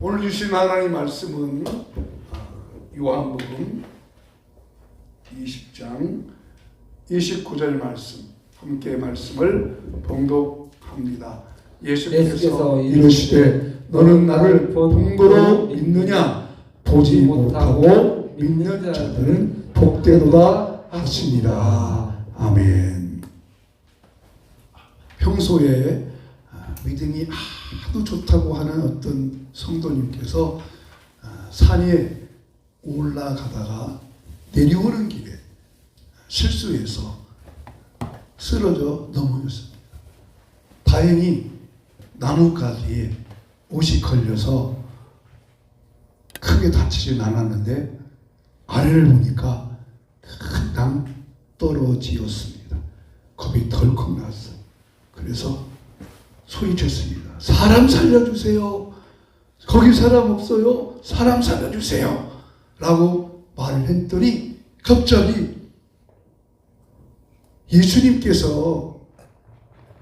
오늘 주신 하나님 말씀은 요한복음 20장 29절 말씀, 함께 말씀을 봉독합니다. 예수께서 이르시되 너는 나를 본보로 믿느냐? 보지 못하고 믿는 자들은 복되도다 하시니라. 아멘. 평소에 믿음이 아주 좋다고 하는 어떤 성도님께서 산에 올라가다가 내려오는 길에 실수해서 쓰러져 넘어졌습니다. 다행히 나뭇가지에 옷이 걸려서 크게 다치진 않았는데 아래를 보니까 큰 낭 떨어지었습니다. 겁이 덜컥 났어요. 그래서 소리쳤습니다. 사람 살려주세요. 거기 사람 없어요. 사람 살려주세요. 라고 말을 했더니 갑자기 예수님께서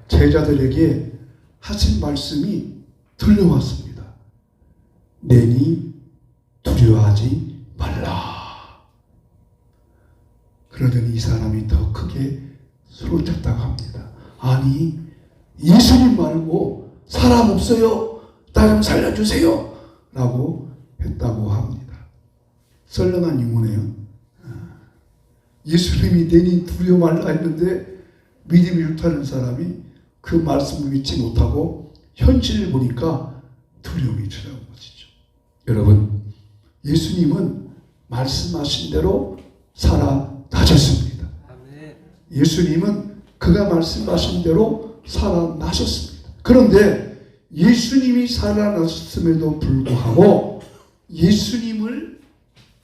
제자들에게 하신 말씀이 들려왔습니다. 내니 두려워하지 말라. 그러더니 이 사람이 더 크게 소리쳤다고 합니다. 아니, 예수님 말고 사람 없어요. 나 좀 살려주세요. 라고 했다고 합니다. 썰렁한 유머네요. 예수님이 내니 두려워 말라 했는데 믿음이 좋다는 사람이 그 말씀을 믿지 못하고 현실을 보니까 두려움이 찾아온 것이죠. 여러분, 예수님은 말씀하신 대로 살아나셨습니다. 예수님은 그가 말씀하신 대로 살아나셨습니다. 그런데 예수님이 살아나셨음에도 불구하고 예수님을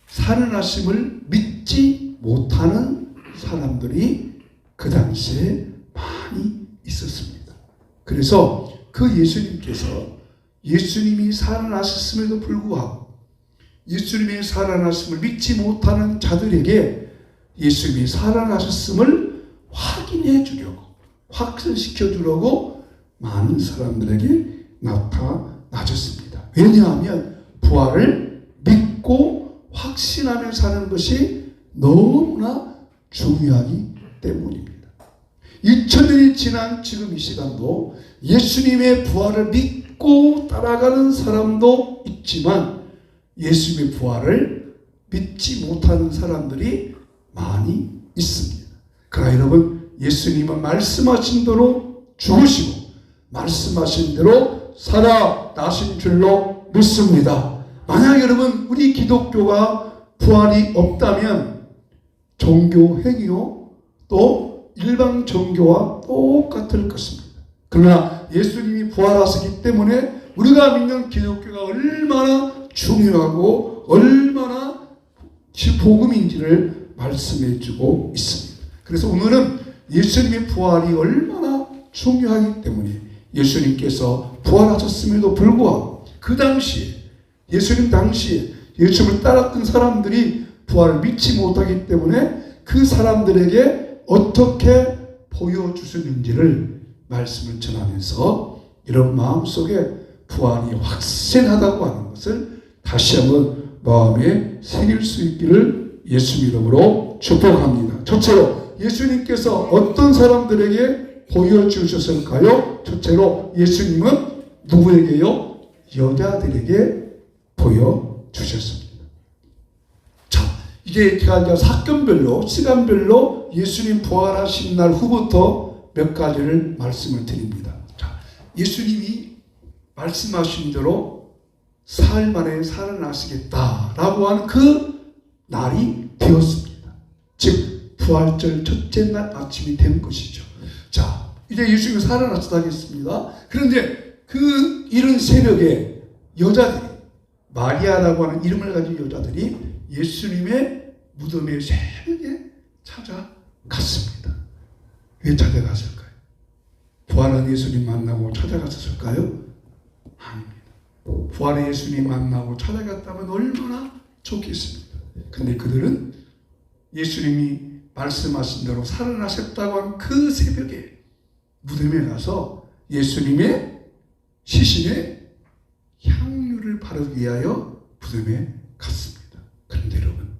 살아나심을 믿지 못하는 사람들이 그 당시에 많이 있었습니다. 그래서 그 예수님께서 예수님이 살아나셨음에도 불구하고 예수님이 살아나심을 믿지 못하는 자들에게 예수님이 살아나셨음을 확인해 주려고, 확신시켜 주려고 많은 사람들에게 나타나셨습니다. 왜냐하면 부활을 믿고 확신하며 사는 것이 너무나 중요하기 때문입니다. 2000년이 지난 지금 이 시간도 예수님의 부활을 믿고 따라가는 사람도 있지만 예수님의 부활을 믿지 못하는 사람들이 많이 있습니다. 그러나 여러분, 예수님은 말씀하신 대로 죽으시고 말씀하신 대로 살아나신 줄로 믿습니다. 만약 여러분 우리 기독교가 부활이 없다면 종교 행위요 또 일반 종교와 똑같을 것입니다. 그러나 예수님이 부활하시기 때문에 우리가 믿는 기독교가 얼마나 중요하고 얼마나 복음인지를 말씀해 주고 있습니다. 그래서 오늘은 예수님의 부활이 얼마나 중요하기 때문에 예수님께서 부활하셨음에도 불구하고 그 당시에 예수님 당시에 예수님을 따랐던 사람들이 부활을 믿지 못하기 때문에 그 사람들에게 어떻게 보여주셨는지를 말씀을 전하면서 이런 마음속에 부활이 확신하다고 하는 것을 다시 한번 마음에 새길 수 있기를 예수 이름으로 축복합니다. 첫째로 예수님께서 어떤 사람들에게 보여주셨을까요? 첫째로 예수님은 누구에게요? 여자들에게 보여주셨습니다. 자, 이제 제가 사건별로 시간별로 예수님 부활하신 날 후부터 몇 가지를 말씀을 드립니다. 자, 예수님이 말씀하신 대로 사흘 만에 살아나시겠다라고 하는 그 날이 되었습니다. 즉 부활절 첫째 날 아침이 된 것이죠. 자, 이제 예수님이 살아나셨다겠습니다. 그런데 그 이른 새벽에 여자들이, 마리아라고 하는 이름을 가진 여자들이 예수님의 무덤에 새벽에 찾아갔습니다. 왜 찾아갔을까요? 부활한 예수님 만나고 찾아갔을까요? 아닙니다. 부활의 예수님 만나고 찾아갔다면 얼마나 좋겠습니까? 근데 그들은 예수님이 말씀하신 대로 살아나셨다고 한 그 새벽에 무덤에 가서 예수님의 시신에 향유를 바르기 위하여 무덤에 갔습니다. 그런데 여러분,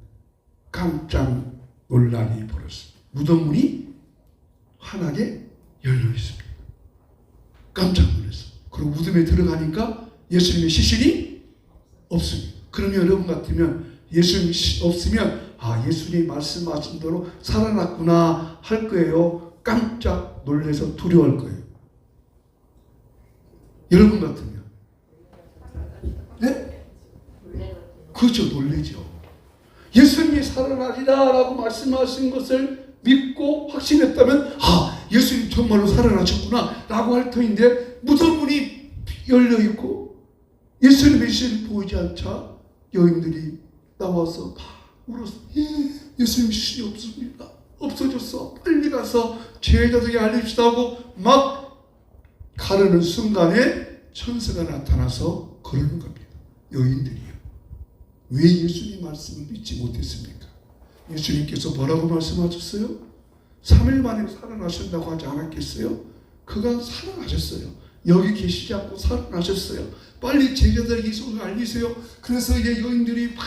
깜짝 논란이 벌어졌습니다. 무덤 문이 환하게 열려 있습니다. 깜짝 놀랐어요. 그리고 무덤에 들어가니까 예수님의 시신이 없습니다. 그러면 여러분 같으면 예수님이 없으면 예수님이 말씀하신 대로 살아났구나 할 거예요. 깜짝 놀라서 두려워할 거예요. 여러분 같으면. 네? 그렇죠. 놀라죠. 예수님이 살아나리라 라고 말씀하신 것을 믿고 확신했다면 예수님 정말로 살아나셨구나 라고 할 터인데 무덤 문이 열려있고 예수님의 시신이 보이지 않자 여인들이 나와서 막 울었어. 예수님 시신이 없습니다. 없어졌어. 빨리 가서 제자들에게 알립시다 하고 막 가르는 순간에 천사가 나타나서 그러는 겁니다. 여인들이요. 왜 예수님 말씀을 믿지 못했습니까? 예수님께서 뭐라고 말씀하셨어요? 3일 만에 살아나신다고 하지 않았겠어요? 그가 살아나셨어요. 여기 계시지 않고 살아나셨어요. 빨리 제자들에게 이 소식을 알리세요. 그래서 이제 여인들이 막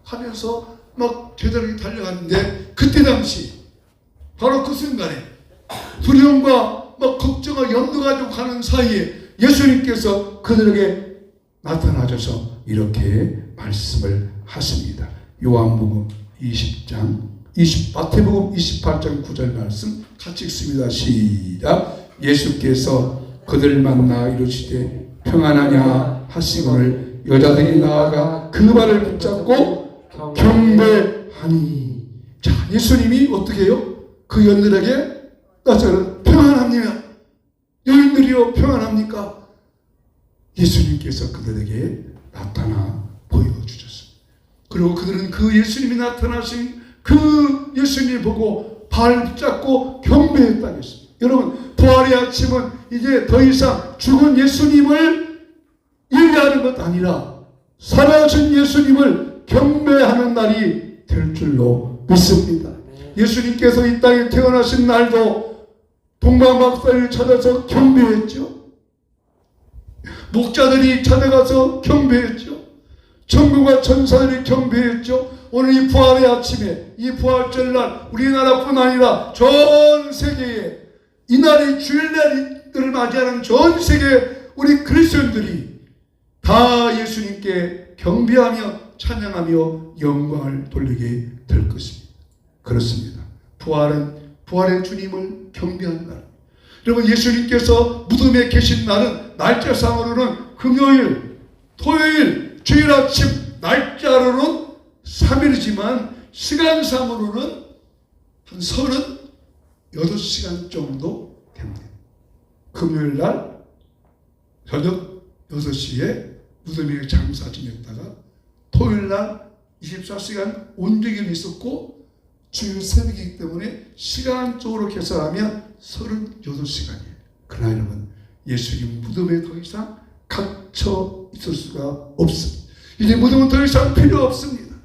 하면서 막 제자들에게 달려갔는데 그때 당시 바로 그 순간에 두려움과 막 걱정과 염려가 가지고 가는 사이에 예수님께서 그들에게 나타나셔서 이렇게 말씀을 하십니다. 요한복음 20장 마태복음 28장 9절 말씀 같이 읽습니다. 시작. 예수께서 그들을 만나 이르시되 평안하냐 하시거늘 여자들이 나아가 그 발을 붙잡고 경배하니. 자, 예수님이 어떻게 해요? 그 여인들에게 평안합니다. 여인들이요 평안합니까? 예수님께서 그들에게 나타나 보여주셨습니다. 그리고 그들은 그 예수님이 나타나신 그 예수님을 보고 발 붙잡고 경배했다겠습니다. 여러분, 부활의 아침은 이제 더 이상 죽은 예수님을 예배하는 것 아니라 살아신 예수님을 경배하는 날이 될 줄로 믿습니다. 예수님께서 이 땅에 태어나신 날도 동방박사를 찾아서 경배했죠. 목자들이 찾아가서 경배했죠. 천국과 천사들이 경배했죠. 오늘 이 부활의 아침에, 이 부활절날 우리나라뿐 아니라 전 세계에 이날이 주일날을 맞이하는 전 세계 우리 그리스도인들이 다 예수님께 경배하며 찬양하며 영광을 돌리게 될 것입니다. 그렇습니다. 부활은 부활의 주님을 경배하는 날. 여러분, 예수님께서 무덤에 계신 날은 날짜상으로는 금요일, 토요일, 주일 아침, 날짜로는 3일이지만 시간상으로는 한 38시간 정도 됩니다. 금요일 날 저녁 6시에 무덤에 장사 지냈다가 토요일 날 24시간 온종일 있었고 주일 새벽이기 때문에 시간적으로 계산하면 38시간이에요. 그러나 여러분, 예수님 무덤에 더 이상 갇혀 있을 수가 없습니다. 이제 무덤은 더 이상 필요 없습니다.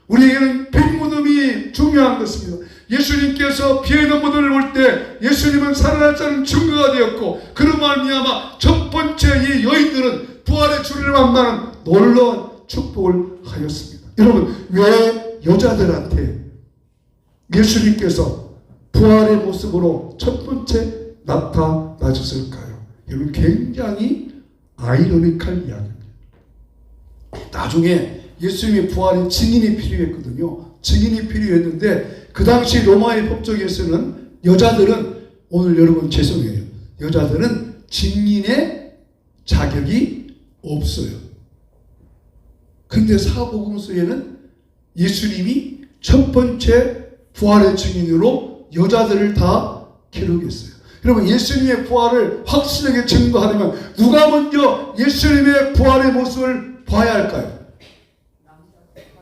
우리에게는 빈무덤이 중요한 것입니다. 예수님께서 비어있는 무덤을 볼 때 예수님은 살아났다는 증거가 되었고, 그로 말미암아 첫 번째 이 여인들은 부활의 주를 만나는 놀라운 축복을 하였습니다. 여러분, 왜 여자들한테 예수님께서 부활의 모습으로 첫 번째 나타나셨을까요? 여러분, 굉장히 아이러니컬 이야기입니다. 나중에 예수님의 부활의 증인이 필요했거든요. 증인이 필요했는데 그 당시 로마의 법정에서는 여자들은, 오늘 여러분 죄송해요, 여자들은 증인의 자격이 없어요. 근데 사복음서에는 예수님이 첫 번째 부활의 증인으로 여자들을 다 기록했어요. 여러분, 예수님의 부활을 확실하게 증거하려면 누가 먼저 예수님의 부활의 모습을 봐야 할까요?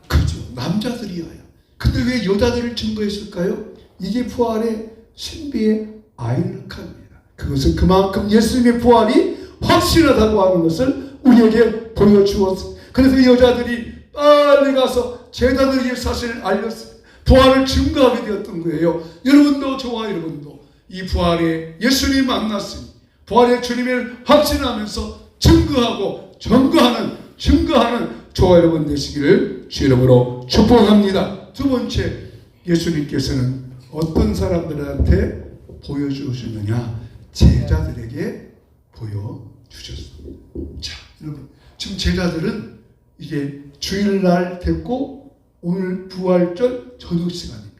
그렇죠. 남자들이어요. 근데 왜 여자들을 증거했을까요? 이게 부활의 신비의 아이러니합니다. 그것은 그만큼 예수님의 부활이 확실하다고 하는 것을 우리에게 보여주었습니다. 그래서 여자들이 빨리 가서 제자들에게 사실을 알렸습니다. 부활을 증거하게 되었던 거예요. 여러분도, 저와 여러분도 이 부활에 예수님 만났으니 부활의 주님을 확신하면서 증거하고 전거하는 증거하는 저와 여러분 되시기를 주 이름으로 축복합니다. 두 번째, 예수님께서는 어떤 사람들한테 보여주셨느냐? 제자들에게 보여주셨습니다. 자, 여러분, 지금 제자들은 이게 주일날 됐고 오늘 부활절 저녁 시간입니다.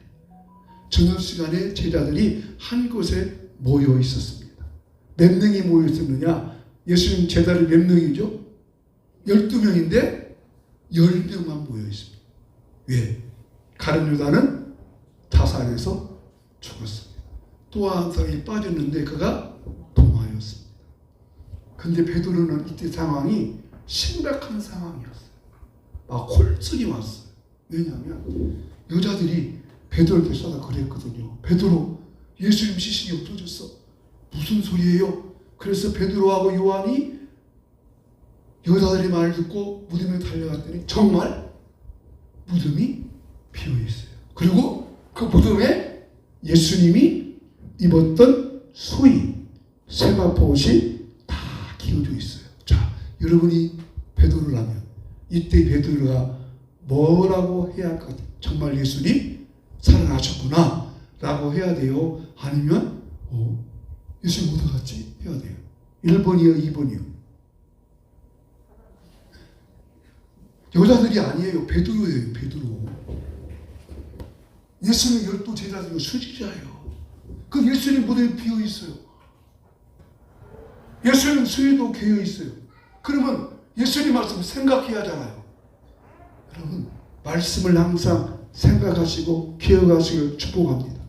저녁 시간에 제자들이 한 곳에 모여 있었습니다. 몇 명이 모여 있었느냐? 예수님 제자들 몇 명이죠? 12명인데 10명만 모여 있습니다. 왜? 가룟 유다는 자살해서 죽었습니다. 또 한 사람이 빠졌는데 그가 동화였습니다. 근데 베드로는 이때 상황이 심각한 상황이었어요. 막 홀쭉이 왔어요. 왜냐하면 여자들이 베드로한테 쏟아 그랬거든요. 베드로, 예수님 시신이 없어졌어. 무슨 소리예요? 그래서 베드로하고 요한이 여자들의 말을 듣고 무덤에 달려갔더니 정말 무덤이 비어있어요. 그리고 그 무덤에 예수님이 입었던 수의, 세마포옷이 다 기어져 있어요. 자, 여러분이 베드로라면 이때 베드로가 뭐라고 해야 할 것 같아요? 정말 예수님 살아나셨구나 라고 해야 돼요? 아니면 예수님 어디 갔지? 해야 돼요. 1번이요 2번이요? 여자들이 아니에요. 베드로예요. 베드로. 예수님 12 제자들이 수지자예요. 그 예수님 무덤에 비어있어요. 예수님 수위도 개어있어요. 그러면 예수님 말씀을 생각해야 하잖아요. 여러분, 말씀을 항상 생각하시고 기억하시길 축복합니다.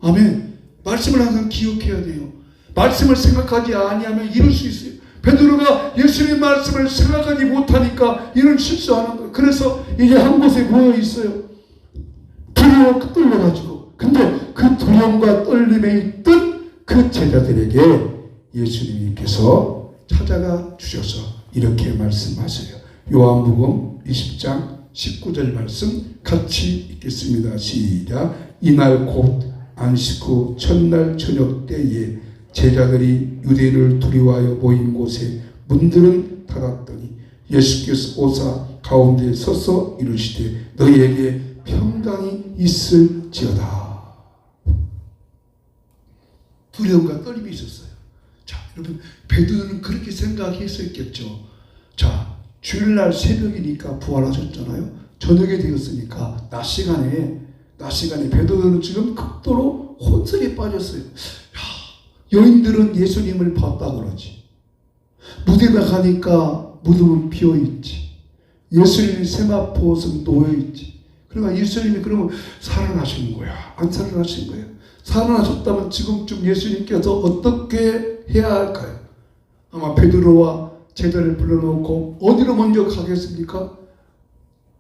아멘. 말씀을 항상 기억해야 돼요. 말씀을 생각하지 아니하면 이럴 수 있어요. 베드로가 예수님 말씀을 생각하지 못하니까 이런 실수하는 거예요. 그래서 이제 한 곳에 모여 있어요. 두려워 떨려가지고. 근데 그 두려움과 떨림에 있던 그 제자들에게 예수님께서 찾아가 주셔서 이렇게 말씀하세요. 요한복음 20장 19절 말씀 같이 읽겠습니다. 시작. 이날 곧 안식 후 첫날 저녁 때에 제자들이 유대인을 두려워하여 모인 곳에 문들은 닫았더니 예수께서 오사 가운데 서서 이르시되 너희에게 평강이 있을지어다. 두려움과 떨림이 있었어요. 자, 여러분, 베드로는 그렇게 생각했었겠죠. 자, 주일날 새벽이니까 부활하셨잖아요. 저녁이 되었으니까 낮 시간에 베드로는 지금 극도로 혼선에 빠졌어요. 여인들은 예수님을 봤다 그러지. 무덤에 가니까 무덤은 비어있지. 예수님이 세마포옷은 놓여있지. 그러니까 예수님이 그러면 살아나신 거야? 안 살아나신 거예요? 살아나셨다면 지금쯤 예수님께서 어떻게 해야 할까요? 아마 베드로와 제자를 불러놓고 어디로 먼저 가겠습니까?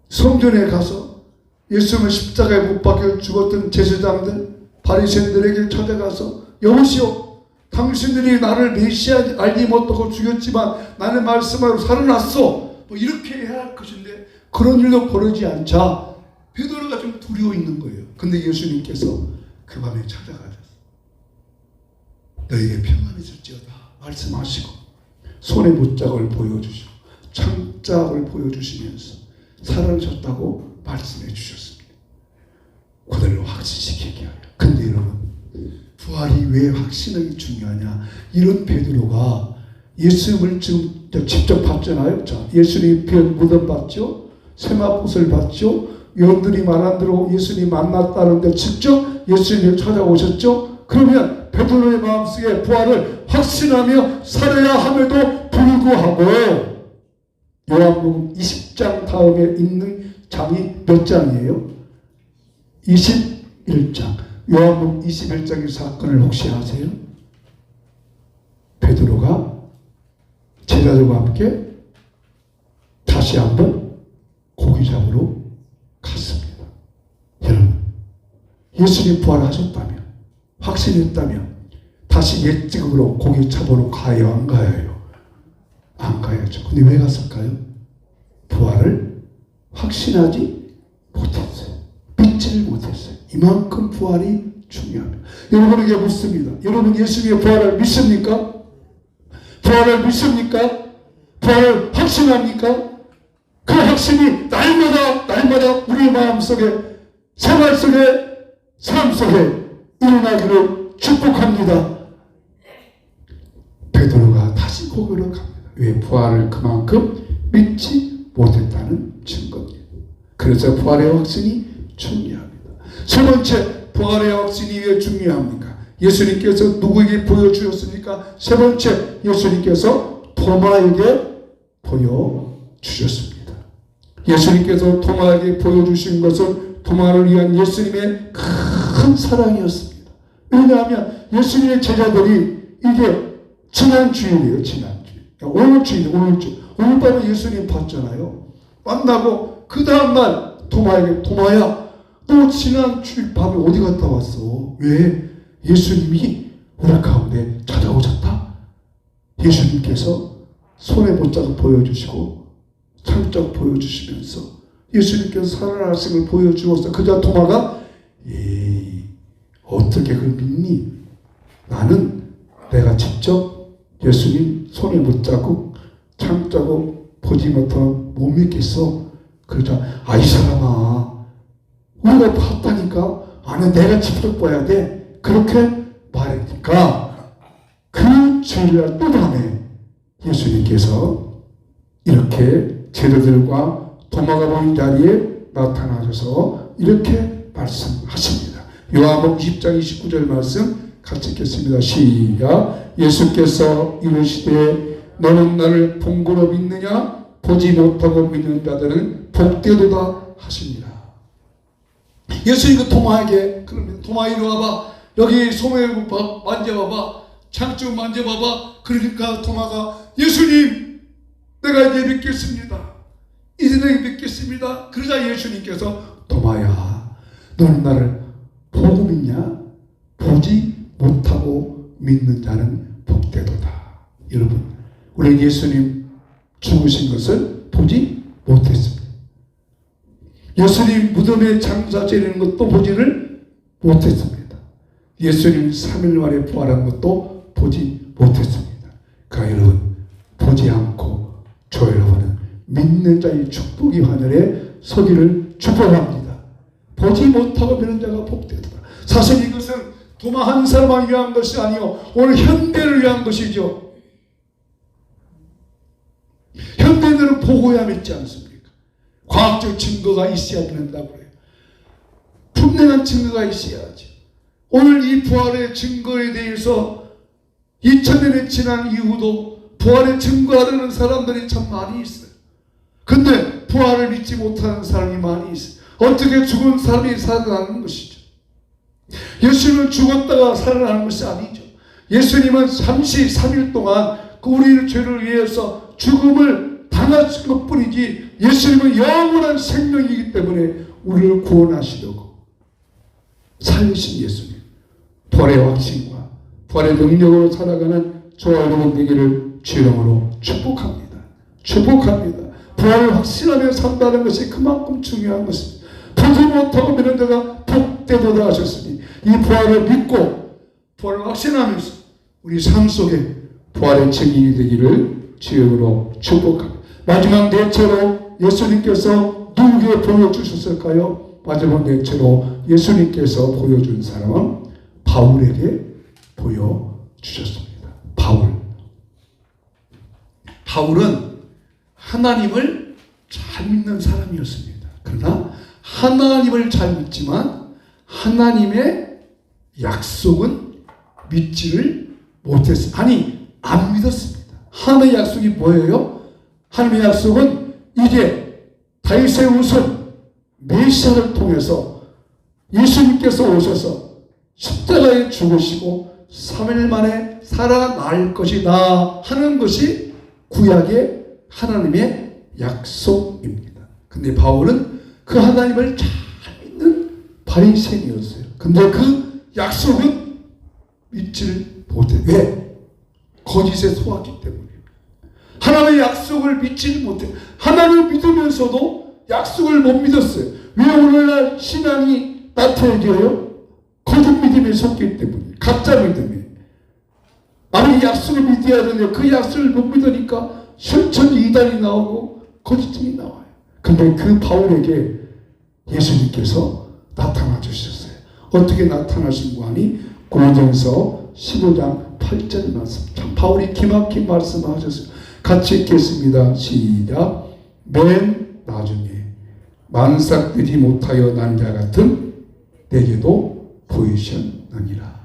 성전에 가서 예수님을 십자가에 못 박혀 죽었던 제사장들, 바리새인들에게 찾아가서 여보시오, 당신들이 나를 메시아 알지 못하고 죽였지만 나는 말씀하러 살아났어. 뭐 이렇게 해야 할 것인데 그런 일도 벌어지지 않자 베드로가 좀 두려워 있는 거예요. 근데 예수님께서 그 밤에 찾아가셨어. 너에게 평안이 있을지어다 말씀하시고 손에 못짝을 보여주시고 창짝을 보여주시면서 살아나셨다고 말씀해 주셨습니다. 그들을 확신시키게 하여. 근데 여러분, 부활이 왜 확신하기 중요하냐? 이런 베드로가 예수님을 지금 직접 봤잖아요. 자, 예수님 피한 무덤 봤죠? 세마포옷을 봤죠? 여러분들이 말한 대로 예수님 만났다는데 직접 예수님을 찾아오셨죠? 그러면 베드로의 마음속에 부활을 확신하며 살아야 함에도 불구하고 요한복음 20장 다음에 있는 장이 몇 장이에요? 21장. 요한복음 21장의 사건을 혹시 아세요? 베드로가 제자들과 함께 다시 한번 고기 잡으러 갔습니다. 여러분, 예수님 부활하셨다면, 확신했다면 다시 옛 직업으로 고기 잡으러 가요? 안 가요? 안 가야죠. 근데 왜 갔을까요? 부활을 확신하지 못했어요. 믿지를 못했어요. 이만큼 부활이 중요합니다. 여러분에게 묻습니다. 여러분 예수님의 부활을 믿습니까? 부활을 믿습니까? 부활을 확신합니까? 그 확신이 날마다 우리 마음속에, 생활 속에, 삶 속에 일어나기를 축복합니다. 베드로가 다시 고개로 갑니다. 왜? 부활을 그만큼 믿지 못했다는 증거입니다. 그래서 부활의 확신이 중요합니다. 세 번째, 부활의 확신이 왜 중요합니까? 예수님께서 누구에게 보여주셨습니까? 세 번째, 예수님께서 토마에게 보여주셨습니다. 예수님께서 토마에게 보여주신 것은 토마를 위한 예수님의 큰 사랑이었습니다. 왜냐하면 예수님의 제자들이 이게 지난주일이에요. 지난주일. 오늘 밤에 예수님 봤잖아요. 만나고 그 다음날 토마에게, 토마야, 너 지난주일 밤에 어디 갔다 왔어? 왜? 예수님이 우리 가운데 찾아오셨다. 예수님께서 손에 못자국 보여주시고 창자국 보여주시면서 예수님께서 살아나신 걸 보여주어서 그자 토마가 어떻게 그걸 믿니? 나는 내가 직접 예수님 손에 못자국 창자국 보지 못하면 못 믿겠어. 그러자 이 사람아, 우리가 봤다니까. 아니, 내가 직접 봐야 돼. 그렇게 말하니까 그 주일날 또 밤에 예수님께서 이렇게 제자들과 토마가 보인 자리에 나타나셔서 이렇게 말씀하십니다. 요한복음 20장 29절 말씀 같이 읽겠습니다. 시작. 예수께서 이르시되 너는 나를 본 거로 믿느냐? 보지 못하고 믿는 자들은 복되도다 하시니라. 예수님 그 토마에게, 그러면 토마 이리 와봐. 여기 소매 만져봐봐. 창조 만져봐봐. 그러니까 토마가 예수님, 내가 이제 믿겠습니다. 이제 내가 믿겠습니다. 그러자 예수님께서 토마야, 너는 나를 보고 믿냐? 보지 못하고 믿는 자는 복되도다. 여러분, 우리 예수님 죽으신 것을 보지 못했습니다. 예수님 무덤에 장사 지내는 것도 보지를 못했습니다. 예수님 3일 만에 부활한 것도 보지 못했습니다. 그러니까 여러분, 보지 않고 저 여러분은 믿는 자의 축복이 하늘에 서기를 축복합니다. 보지 못하고 믿는 자가 복되도다. 사실 이것은 도마 한 사람을 위한 것이 아니요, 오늘 현대를 위한 것이죠. 현대인들은 보고야 믿지 않습니까? 과학적 증거가 있어야 된다고 해요. 분명한 증거가 있어야죠. 오늘 이 부활의 증거에 대해서 2000년이 지난 이후도 부활의 증거하려는 사람들이 참 많이 있어요. 근데 부활을 믿지 못하는 사람이 많이 있어요. 어떻게 죽은 사람이 살아나는 것이죠. 예수님은 죽었다가 살아나는 것이 아니죠. 예수님은 33일 동안 우리의 죄를 위해서 죽음을 당하신 것뿐이지, 예수님은 영원한 생명이기 때문에 우리를 구원하시려고 살리신 예수님, 부활의 확신과 부활의 능력으로 살아가는 저와 여러분 되기를 주님으로 축복합니다. 축복합니다. 부활을 확신하며 산다는 것이 그만큼 중요한 것입니다. 보지 못하고 믿는 자가 복되도다 하셨으니, 이 부활을 믿고 부활을 확신하면서 우리 삶 속에 부활의 증인이 되기를 주님으로 축복합니다. 마지막 넷째로 예수님께서 누구에게 보여주셨을까요? 마지막 넷째로 예수님께서 보여준 사람은 바울에게 보여주셨습니다. 바울은 하나님을 잘 믿는 사람이었습니다. 그러나 하나님을 잘 믿지만 하나님의 약속은 믿지를 못했습니다. 아니, 안 믿었습니다. 하나님의 약속이 뭐예요? 하나님의 약속은 이제 다윗의 후손 메시아를 통해서 예수님께서 오셔서 십자가에 죽으시고 3일 만에 살아날 것이다 하는 것이 구약의 하나님의 약속입니다. 근데 바울은 그 하나님을 잘 믿는 바리새인이었어요. 근데 그 약속은 믿지를 못해요. 왜? 거짓에 속았기 때문에. 하나님의 약속을 믿지를 못해요. 하나님을 믿으면서도 약속을 못 믿었어요. 왜 오늘날 신앙이 나태해져요? 거짓 믿음에 속기 때문에. 가짜 믿음에. 아니, 약속을 믿어야 되는데 그 약속을 못 믿으니까 실천 이단이 나오고 거짓증이 나와요. 근데 그 바울에게 예수님께서 나타나 주셨어요. 어떻게 나타나신 거 하니? 고린도전서 15장 8절 말씀. 참 바울이 기막힌 말씀을 하셨어요. 같이 읽겠습니다. 시작. 맨 나중에 만삭되지 못하여 난 자 같은 내게도 보이셨느니라.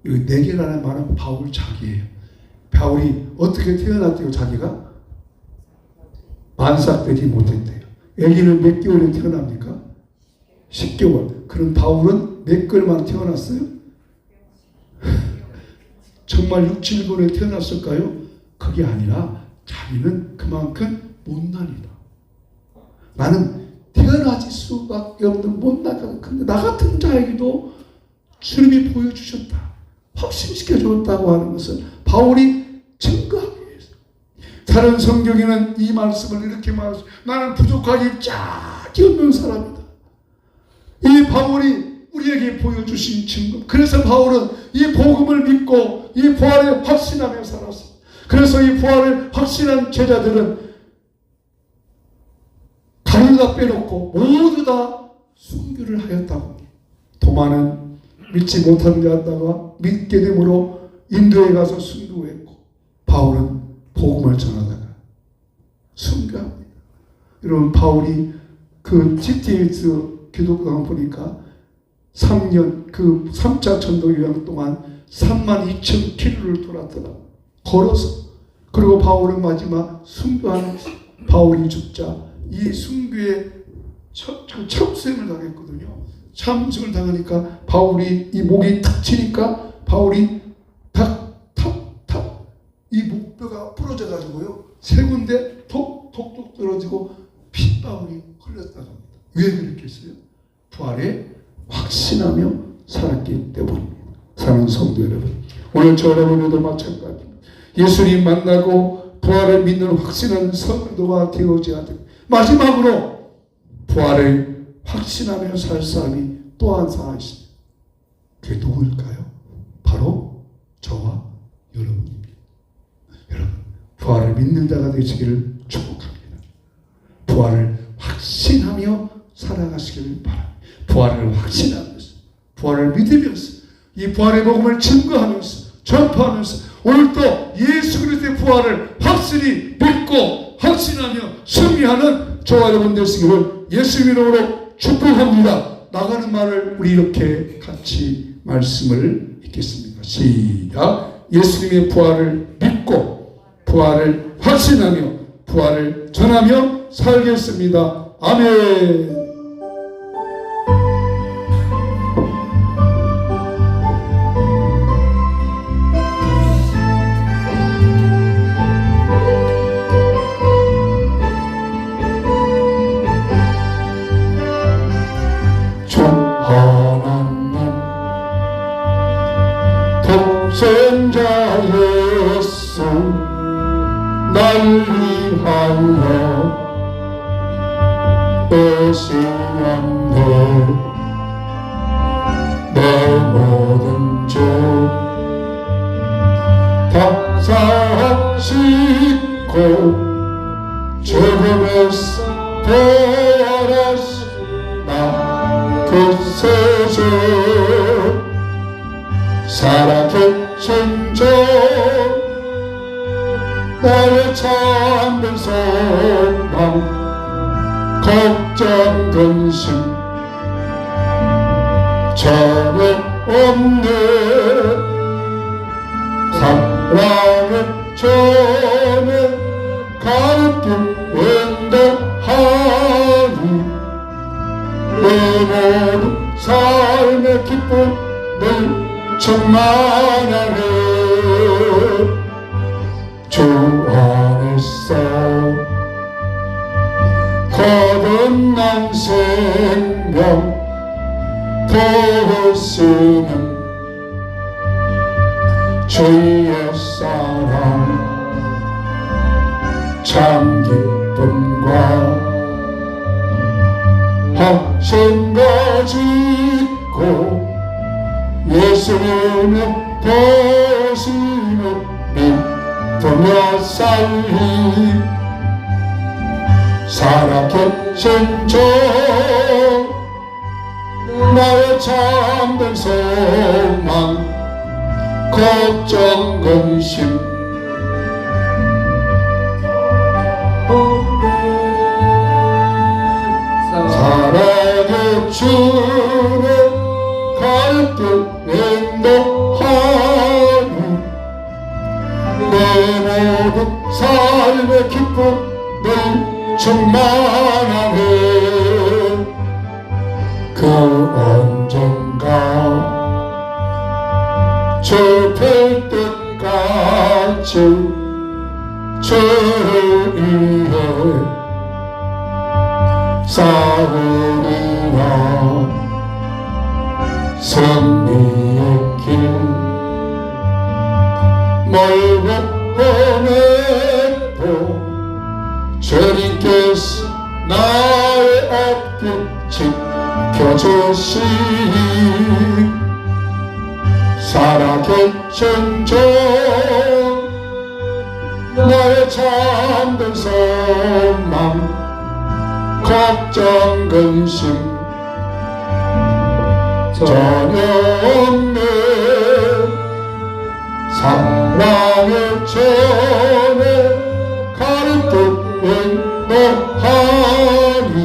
이 내게라는 말은 바울 자기예요. 바울이 어떻게 태어났대요? 자기가 만삭되지 못했대요. 아기는 몇 개월에 태어납니까? 10개월. 그럼 바울은 몇 개월만 태어났어요? 정말 6, 7개월에 태어났을까요? 그게 아니라 자기는 그만큼 못난이다. 나는 태어나질 수밖에 없는 못나다. 근데 나 같은 자에게도 주님이 보여주셨다. 확신시켜줬다고 하는 것을 바울이 증거하기 위해서. 다른 성경에는 이 말씀을 이렇게 말하죠. 나는 부족하기 짝이 없는 사람이다. 이 바울이 우리에게 보여주신 증거. 그래서 바울은 이 복음을 믿고 이 부활을 확신하며 살았어. 그래서 이 부활을 확신한 제자들은 다른 다 빼놓고 모두 다 순교를 하였다고. 도마는 믿지 못한 자였다가 믿게 되므로 인도에 가서 순교했고, 바울은 복음을 전하다가 순교합니다. 여러분, 바울이 그 GTS 기독교관 보니까 3년 그 3차 전도 여행 동안 32,000km를 돌았더라고. 걸어서. 그리고 바울은 마지막 순교하는 바울이 죽자 이 순교에 참수행을 당했거든요. 참수행을 당하니까 바울이 이 목이 탁 치니까 바울이 이 목뼈가 부러져 가지고요. 세 군데 톡톡톡 떨어지고 핏방울이 흘렀다고 합니다. 왜 그랬겠어요? 부활에 확신하며 살았기 때문입니다. 사랑하는 성도 여러분, 오늘 저 여러분들도 마찬가지입니다. 예수님 만나고 부활을 믿는 확신한 성도가 되어져야 됩니다. 마지막으로 부활을 확신하며 살 사람이 또 한 사람 있습니다. 그게 누구일까요? 바로 저와 여러분입니다. 여러분, 부활을 믿는 자가 되시기를 축복합니다. 부활을 확신하며 살아가시기를 바랍니다. 부활을 확신하면서, 부활을 믿으면서, 이 부활의 복음을 증거하면서, 전파하면서, 오늘도 예수 그리스도의 부활을 확실히 믿고 확신하며 승리하는 저와 여러분 되시기를 예수 이름으로 축복합니다. 나가는 말을 우리 이렇게 같이 말씀을 읽겠습니다. 시작. 예수님의 부활을 믿고 부활을 확신하며 부활을 전하며 살겠습니다. 아멘. 독생자 예수 날 위하여 오시었네. 내 모든 죄 다 사하시고 죽음에서 부활하시나 그 세상 살아계신 주 나의 참된 소망 걱정 근심 전혀 없네. 사랑의 전에 가르침 응답하니 내 모든 삶의 기쁨을 충만하네. 주 안에서 거듭난 생명 도우시는 주의 사랑 참 기쁨과 확신 가지고 예수님의 보시는 기쁘며 살리 살아계신 주 나의 참된 소망 걱정 근심 사랑의 주는 갈길 인도하니 내 모든 삶의 기쁨 늘 충만하네 그 언젠가 좁힐 때까지 주를 위해 싸우리라 승리의 길 멀고 보내도 주님께서 나의 앞길 지켜주시니 살아계신 주 나의 참된 소망 걱정 근심 전혀 없네 사랑의 전에 가르쳐 인도하니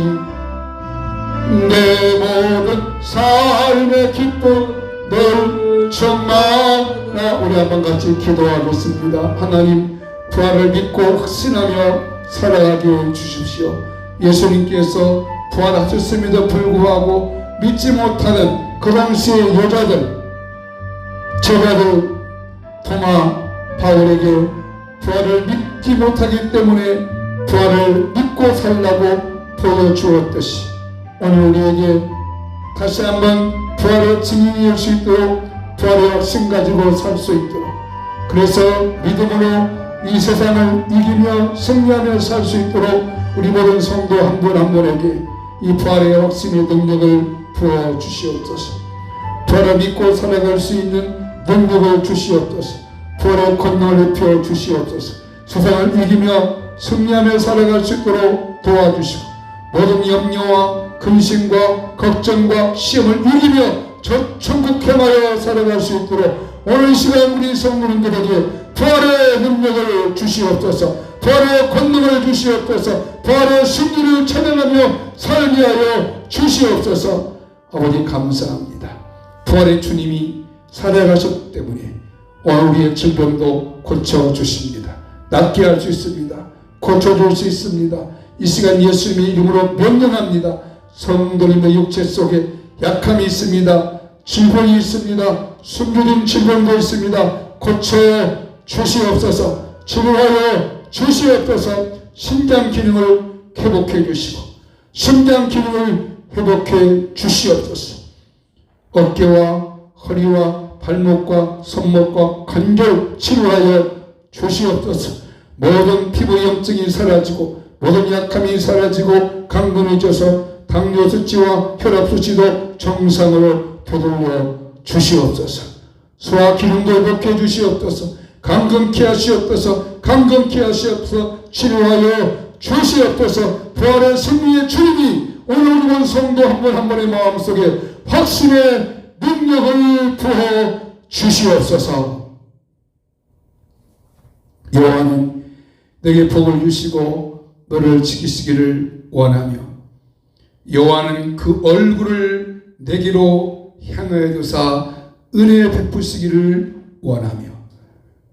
내 모든 삶의 기쁨 늘 충만하 우리 한번 같이 기도하겠습니다. 하나님 부활을 믿고 확신하며 살아가게 해주십시오. 예수님께서 부활하셨음에도 불구하고 믿지 못하는 그 당시의 여자들 제자들 도마 바울에게 부활을 믿지 못하기 때문에 부활을 믿고 살라고 보여주었듯이 오늘 우리에게 다시 한번 부활의 증인이 올 수 있도록 부활의 확신 가지고 살 수 있도록 그래서 믿음으로 이 세상을 이기며 승리하며 살 수 있도록 우리 모든 성도 한 분 한 분에게 이 부활의 확신의 능력을 부어주시옵소서. 부활을 믿고 살아갈 수 있는 능력을 주시옵소서. 부활의 권능을 입혀 주시옵소서. 세상을 이기며 승리하며 살아갈 수 있도록 도와주시고 모든 염려와 근심과 걱정과 시험을 이기며 저 천국 행하여 살아갈 수 있도록 오늘 시간 우리 성도님들에게 부활의 능력을 주시옵소서. 부활의 권능을 주시옵소서. 부활의 승리를 찬양하며 살게 하여 주시옵소서. 아버지 감사합니다. 부활의 주님이 살아가셨기 때문에 오늘 우리의 질병도 고쳐주십니다. 낫게 할 수 있습니다. 고쳐줄 수 있습니다. 이 시간 예수님의 이름으로 명령합니다. 성도님의 육체 속에 약함이 있습니다. 질병이 있습니다. 숨겨진 질병도 있습니다. 고쳐 주시옵소서. 치료하여 주시옵소서. 심장 기능을 회복해 주시고 심장 기능을 회복해 주시옵소서. 어깨와 허리와 발목과 손목과 관절 치료하여 주시옵소서. 모든 피부 염증이 사라지고 모든 약함이 사라지고 강건해져서 당뇨 수치와 혈압 수치도 정상으로 되돌려 주시옵소서. 소화 기능도 회복해 주시옵소서. 강건케 하시옵소서. 강건케 하시옵소서. 치료하여 주시옵소서. 부활의 승리의 주님이 오늘 우리 성도 한 분 한 분의 마음속에 확신의 능력을 부어 주시옵소서. 여호와는 내게 복을 주시고 너를 지키시기를 원하며 여호와는 그 얼굴을 내게로 향하여 두사 은혜 베푸시기를 원하며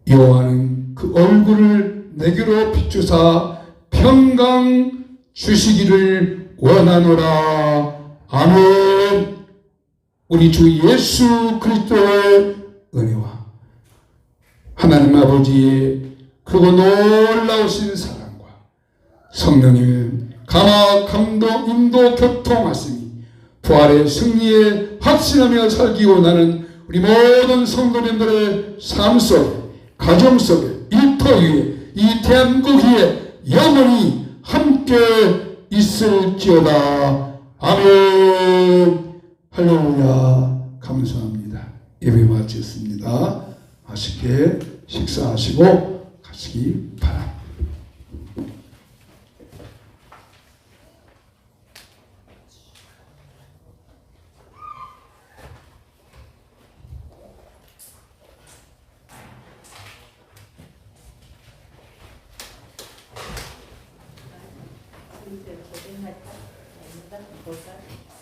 여호와는 그 얼굴을 내게로 비추사 평강 주시기를 원하노라. 아멘. 우리 주 예수 그리스도의 은혜와 하나님 아버지의 그리고 놀라우신 사랑과 성령님의 감화 감동 인도 교통하심이 부활의 승리에 확신하며 살기 원하는 우리 모든 성도님들의 삶 속에 가정 속에 일터 위에 이 대한민국 위에 영원히 함께 있을지어다. 아멘. 할렐루야. 감사합니다. 예배 마치겠습니다. 맛있게 식사하시고 하시기 바랍니다. 고생했다. 볼까?